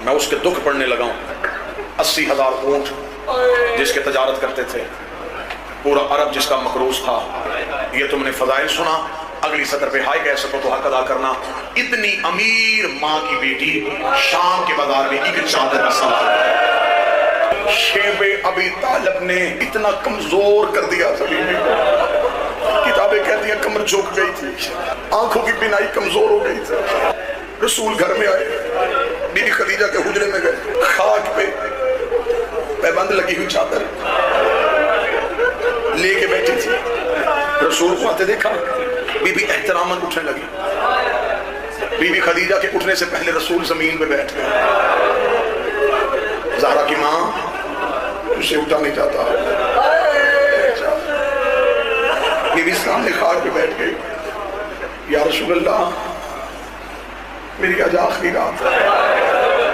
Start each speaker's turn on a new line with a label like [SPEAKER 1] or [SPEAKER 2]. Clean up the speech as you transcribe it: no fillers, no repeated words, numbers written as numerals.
[SPEAKER 1] میں اس کے دکھ پڑھنے لگا ہوں. 80,000 اونٹ جس کے تجارت کرتے تھے، پورا عرب جس کا مقروض تھا. یہ تم نے فضائل سنا. اگلی سطر پہ ہائے کیسے تو حق ادا کرنا. اتنی امیر ماں کی بیٹی شام کے بازار میں ایک چادر کا سوال. شیب ابی طالب نے اتنا کمزور کر دیا سبھی نے. کتابیں کہتی ہیں کمر جھک گئی تھی، آنکھوں کی بینائی کمزور ہو گئی تھی. رسول گھر میں آئے، بی بی خدیجہ کے حجرے میں گئے، خاک پہ پیبند لگی ہوئی چادر لے کے بیٹھی تھی. رسول کو آتے دیکھا، بی بی احتراماً اٹھنے لگی. بی بی خدیجہ کے اٹھنے سے پہلے رسول زمین پہ بیٹھ گئے. زہرا کی ماں اسے اٹھا نہیں جاتا. بی بی سامنے خاک پہ بیٹھ گئی. یا رسول اللہ، میری آج آخری رات ہے.